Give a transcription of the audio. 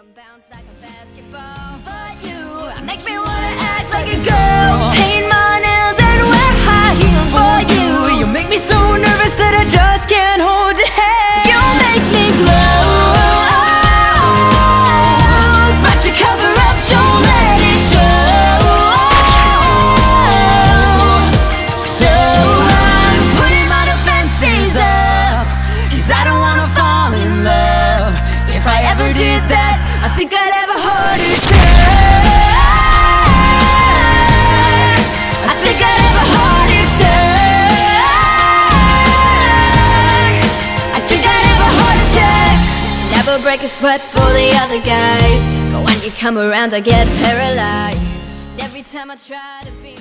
and bounce like a basketball. But you make me wanna act like a girl, paint my nails and wear high heels for you. You make me so nervous that I just can't hold your hand. You make me glow, but you cover up, don't let it show. So I'm putting my defenses up, 'cause I don't wanna fall in love. If I ever did that, I think I'd have a heart attack. I think I'd have a heart attack. I think I'd have a heart attack. Never break a sweat for the other guys, but when you come around I get paralyzed. Every time I try to be